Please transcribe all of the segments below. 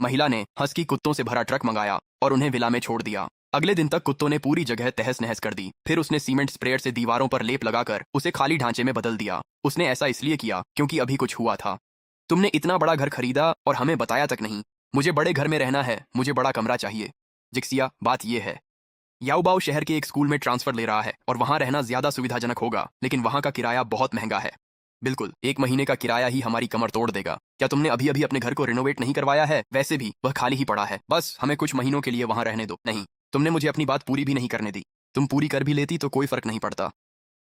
महिला ने हस्की कुत्तों से भरा ट्रक मंगाया और उन्हें विला में छोड़ दिया। अगले दिन तक कुत्तों ने पूरी जगह तहस नहस कर दी। फिर उसने सीमेंट स्प्रेयर से दीवारों पर लेप लगाकर उसे खाली ढांचे में बदल दिया। उसने ऐसा इसलिए किया क्योंकि अभी कुछ हुआ था। तुमने इतना बड़ा घर खरीदा और हमें बताया तक नहीं। मुझे बड़े घर में रहना है, मुझे बड़ा कमरा चाहिए। जिक्सिया, बात यह है, याओबाओ शहर के एक स्कूल में ट्रांसफर ले रहा है और वहां रहना ज्यादा सुविधाजनक होगा, लेकिन वहां का किराया बहुत महंगा है। बिल्कुल, 1 महीने का किराया ही हमारी कमर तोड़ देगा। क्या तुमने अभी अभी अपने घर को रिनोवेट नहीं करवाया है? वैसे भी वह खाली ही पड़ा है। बस हमें कुछ महीनों के लिए वहां रहने दो। नहीं, तुमने मुझे अपनी बात पूरी भी नहीं करने दी। तुम पूरी कर भी लेती तो कोई फर्क नहीं पड़ता।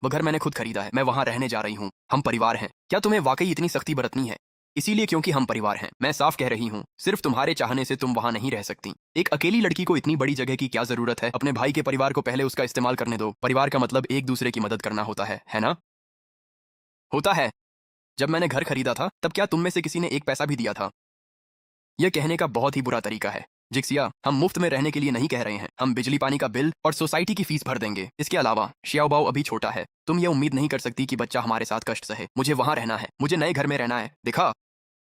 वह घर मैंने खुद खरीदा है, मैं वहां रहने जा रही हूँ। हम परिवार हैं। क्या तुम्हें वाकई इतनी सख्ती बरतनी है? इसीलिए क्योंकि हम परिवार हैं। मैं साफ कह रही हूँ, सिर्फ तुम्हारे चाहने से तुम वहां नहीं रह सकती। एक अकेली लड़की को इतनी बड़ी जगह की क्या जरूरत है? अपने भाई के परिवार को पहले उसका इस्तेमाल करने दो। परिवार का मतलब एक दूसरे की मदद करना होता है ना? होता है। जब मैंने घर खरीदा था तब क्या तुम में से किसी ने एक पैसा भी दिया था? यह कहने का बहुत ही बुरा तरीका है। जिक्सिया, हम मुफ्त में रहने के लिए नहीं कह रहे हैं। हम बिजली पानी का बिल और सोसाइटी की फीस भर देंगे। इसके अलावा शियाओबाओ अभी छोटा है। तुम ये उम्मीद नहीं कर सकती कि बच्चा हमारे साथ कष्ट सहे। मुझे वहां रहना है, मुझे नए घर में रहना है। देखा,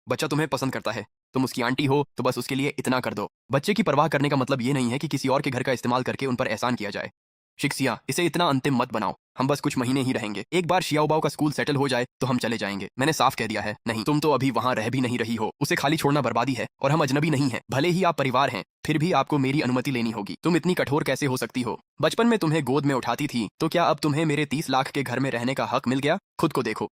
बच्चा तुम्हें पसंद करता है। तुम उसकी आंटी हो तो बस उसके लिए इतना कर दो। बच्चे की परवाह करने का मतलब ये नहीं है कि किसी और के घर का इस्तेमाल करके उन पर एहसान किया जाए। शिक्सिया, इसे इतना अंतिम मत बनाओ। हम बस कुछ महीने ही रहेंगे। एक बार शियाओबाओ का स्कूल सेटल हो जाए तो हम चले जाएंगे। मैंने साफ कह दिया है। नहीं, तुम तो अभी वहां रह भी नहीं रही हो। उसे खाली छोड़ना बर्बादी है और हम अजनबी नहीं हैं। भले ही आप परिवार हैं, फिर भी आपको मेरी अनुमति लेनी होगी। तुम इतनी कठोर कैसे हो सकती हो? बचपन में तुम्हें गोद में उठाती थी, तो क्या अब तुम्हें मेरे 30 लाख के घर में रहने का हक मिल गया? खुद को देखो,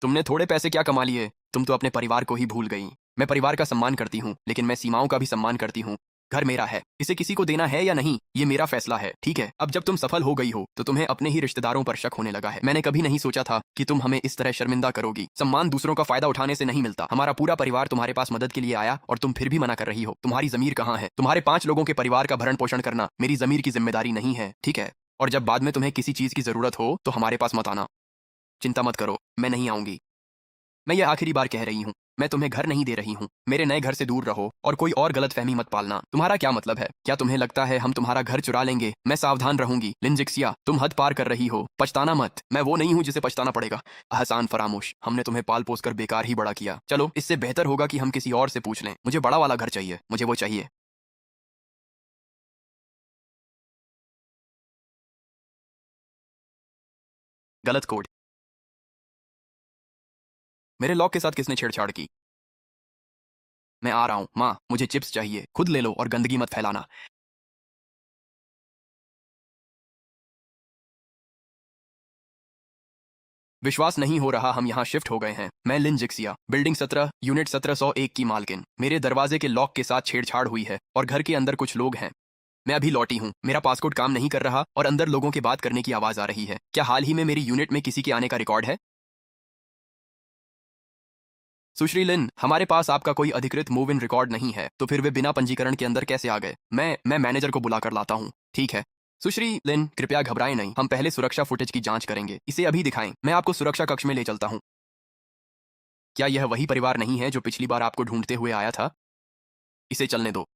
तुमने थोड़े पैसे क्या कमा लिए? तुम तो अपने परिवार को ही भूल गई। मैं परिवार का सम्मान करती हूँ, लेकिन मैं सीमाओं का भी सम्मान करती हूँ। घर मेरा है, इसे किसी को देना है या नहीं, ये मेरा फैसला है, ठीक है? अब जब तुम सफल हो गई हो तो तुम्हें अपने ही रिश्तेदारों पर शक होने लगा है। मैंने कभी नहीं सोचा था कि तुम हमें इस तरह शर्मिंदा करोगी। सम्मान दूसरों का फायदा उठाने से नहीं मिलता। हमारा पूरा परिवार तुम्हारे पास मदद के लिए आया और तुम फिर भी मना कर रही हो। तुम्हारी जमीर कहाँ है? तुम्हारे 5 लोगों के परिवार का भरण पोषण करना मेरी जमीर की जिम्मेदारी नहीं है, ठीक है? और जब बाद में तुम्हें किसी चीज की जरूरत हो तो हमारे पास मत आना। चिंता मत करो, मैं नहीं आऊंगी। मैं ये आखिरी बार कह रही हूँ, मैं तुम्हें घर नहीं दे रही हूँ। मेरे नए घर से दूर रहो और कोई और गलत फहमी मत पालना। तुम्हारा क्या मतलब है? क्या तुम्हें लगता है हम तुम्हारा घर चुरा लेंगे? मैं सावधान रहूंगी। लिंजिक्सिया, तुम हद पार कर रही हो। पछताना मत। मैं वो नहीं हूँ जिसे पछताना पड़ेगा। हसान फरामोश, हमने तुम्हें पाल पोस कर बेकार ही बड़ा किया। चलो, इससे बेहतर होगा कि हम किसी और से पूछ लें। मुझे बड़ा वाला घर चाहिए, मुझे वो चाहिए। गलत कोड। मेरे लॉक के साथ किसने छेड़छाड़ की? मैं आ रहा हूँ माँ, मुझे चिप्स चाहिए। खुद ले लो और गंदगी मत फैलाना। विश्वास नहीं हो रहा हम यहाँ शिफ्ट हो गए हैं। मैं लिन जिक्सिया, बिल्डिंग 17, यूनिट 1701 की मालकिन। मेरे दरवाजे के लॉक के साथ छेड़छाड़ हुई है और घर के अंदर कुछ लोग हैं। मैं अभी लौटी हूँ। मेरा पासकोड काम नहीं कर रहा और अंदर लोगों के बात करने की आवाज आ रही है। क्या हाल ही में मेरी यूनिट में किसी के आने का रिकॉर्ड है? सुश्री लिन, हमारे पास आपका कोई अधिकृत मूव इन रिकॉर्ड नहीं है, तो फिर वे बिना पंजीकरण के अंदर कैसे आ गए? मैं मैनेजर को बुलाकर लाता हूँ। ठीक है। सुश्री लिन, कृपया घबराएं नहीं। हम पहले सुरक्षा फुटेज की जांच करेंगे। इसे अभी दिखाएं। मैं आपको सुरक्षा कक्ष में ले चलता हूँ। क्या यह वही परिवार नहीं है जो पिछली बार आपको ढूंढते हुए आया था? इसे चलने दो।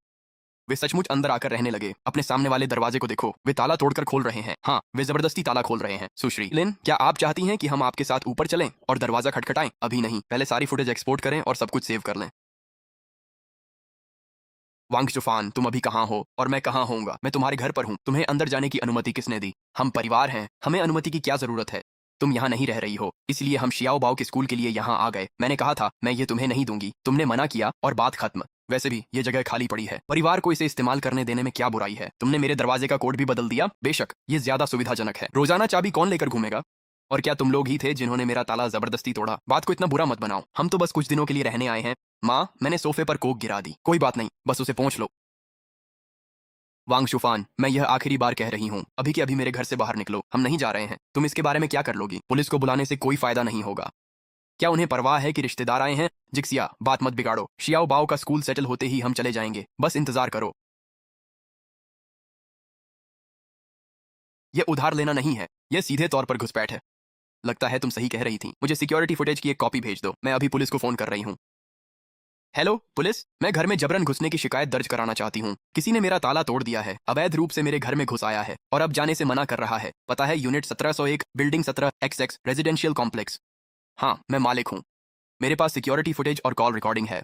वे सचमुच अंदर आकर रहने लगे। अपने सामने वाले दरवाजे को देखो, वे ताला तोड़कर खोल रहे हैं। हाँ, वे जबरदस्ती ताला खोल रहे हैं। सुश्री लिन, क्या आप चाहती हैं कि हम आपके साथ ऊपर चलें और दरवाजा खटखटाएं? अभी नहीं, पहले सारी फुटेज एक्सपोर्ट करें और सब कुछ सेव कर लें। वांग चुफान, तुम अभी कहाँ हो और मैं कहाँ होऊंगा? मैं तुम्हारे घर पर हूँ। तुम्हें अंदर जाने की अनुमति किसने दी? हम परिवार हैं, हमें अनुमति की क्या जरूरत है? तुम यहाँ नहीं रह रही हो, इसलिए हम शियाओ बाओ के स्कूल के लिए यहाँ आ गए। मैंने कहा था मैं ये तुम्हें नहीं दूंगी, तुमने मना किया और बात खत्म। वैसे भी ये जगह खाली पड़ी है, परिवार को इसे इस्तेमाल करने देने में क्या बुराई है? तुमने मेरे दरवाजे का कोड भी बदल दिया। बेशक ये ज्यादा सुविधाजनक है। रोजाना चाबी कौन लेकर घूमेगा? और क्या तुम लोग ही थे जिन्होंने मेरा ताला जबरदस्ती तोड़ा? बात को इतना बुरा मत बनाओ। हम तो बस कुछ दिनों के लिए रहने आए हैं। माँ, मैंने सोफे पर कोक गिरा दी। कोई बात नहीं, बस उसे पोंछ लो। वांग शुफान, मैं यह आखिरी बार कह रही हूँ, अभी के अभी मेरे घर से बाहर निकलो। हम नहीं जा रहे हैं। तुम इसके बारे में क्या कर लोगी? पुलिस को बुलाने से कोई फायदा नहीं होगा। क्या उन्हें परवाह है कि रिश्तेदार आए हैं? जिक्सिया, बात मत बिगाड़ो। शियाओ बाओ का स्कूल सेटल होते ही हम चले जाएंगे, बस इंतजार करो। यह उधार लेना नहीं है, यह सीधे तौर पर घुसपैठ है। लगता है तुम सही कह रही थी। मुझे सिक्योरिटी फुटेज की एक कॉपी भेज दो। मैं अभी पुलिस को फोन कर रही हूँ। हेलो पुलिस, मैं घर में जबरन घुसने की शिकायत दर्ज कराना चाहती हूँ। किसी ने मेरा ताला तोड़ दिया है, अवैध रूप से मेरे घर में घुस आया है और अब जाने से मना कर रहा है। पता है unit 1701, building 17XX, residential complex. हाँ, मैं मालिक हूँ। मेरे पास सिक्योरिटी फुटेज और कॉल रिकॉर्डिंग है।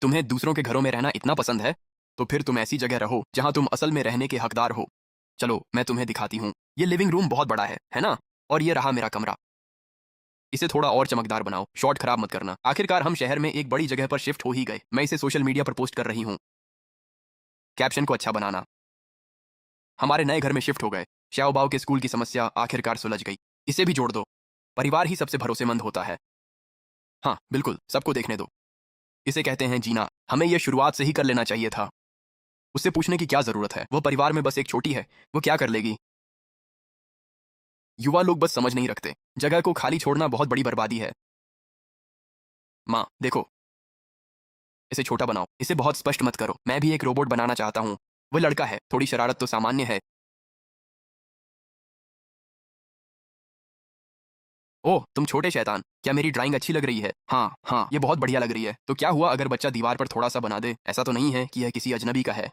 तुम्हें दूसरों के घरों में रहना इतना पसंद है तो फिर तुम ऐसी जगह रहो जहां तुम असल में रहने के हकदार हो। चलो मैं तुम्हें दिखाती हूँ। ये लिविंग रूम बहुत बड़ा है ना? और ये रहा मेरा कमरा। इसे थोड़ा और चमकदार बनाओ, शॉट खराब मत करना। आखिरकार हम शहर में एक बड़ी जगह पर शिफ्ट हो ही गए। मैं इसे सोशल मीडिया पर पोस्ट कर रही हूँ। कैप्शन को अच्छा बनाना। हमारे नए घर में शिफ्ट हो गए। श्याओबाओ के स्कूल की समस्या आखिरकार सुलझ गई। इसे भी जोड़ दो। परिवार ही सबसे भरोसेमंद होता है। हाँ बिल्कुल, सबको देखने दो। इसे कहते हैं जीना। हमें यह शुरुआत से ही कर लेना चाहिए था। उससे पूछने की क्या जरूरत है? वह परिवार में बस एक छोटी है, वो क्या कर लेगी? युवा लोग बस समझ नहीं रखते। जगह को खाली छोड़ना बहुत बड़ी बर्बादी है। माँ देखो, इसे छोटा बनाओ। इसे बहुत स्पष्ट मत करो। मैं भी एक रोबोट बनाना चाहता हूँ। वह लड़का है, थोड़ी शरारत तो सामान्य है। ओह तुम छोटे शैतान, क्या मेरी ड्राइंग अच्छी लग रही है? हाँ हाँ, ये बहुत बढ़िया लग रही है। तो क्या हुआ अगर बच्चा दीवार पर थोड़ा सा बना दे? ऐसा तो नहीं है कि यह किसी अजनबी का है।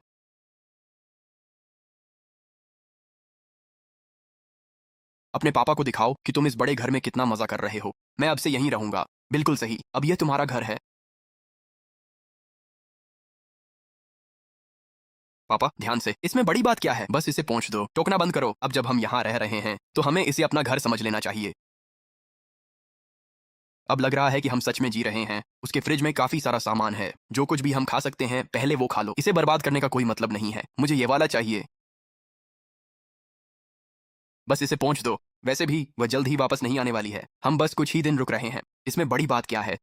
अपने पापा को दिखाओ कि तुम इस बड़े घर में कितना मजा कर रहे हो। मैं अब से यहीं रहूंगा। बिल्कुल सही, अब यह तुम्हारा घर है। पापा ध्यान से, इसमें बड़ी बात क्या है? बस इसे पोंछ दो। टोकना बंद करो। अब जब हम यहाँ रह रहे हैं तो हमें इसे अपना घर समझ लेना चाहिए। अब लग रहा है कि हम सच में जी रहे हैं। उसके फ्रिज में काफी सारा सामान है। जो कुछ भी हम खा सकते हैं पहले वो खा लो। इसे बर्बाद करने का कोई मतलब नहीं है। मुझे ये वाला चाहिए। बस इसे पोंछ दो। वैसे भी वह जल्द ही वापस नहीं आने वाली है। हम बस कुछ ही दिन रुक रहे हैं। इसमें बड़ी बात क्या है?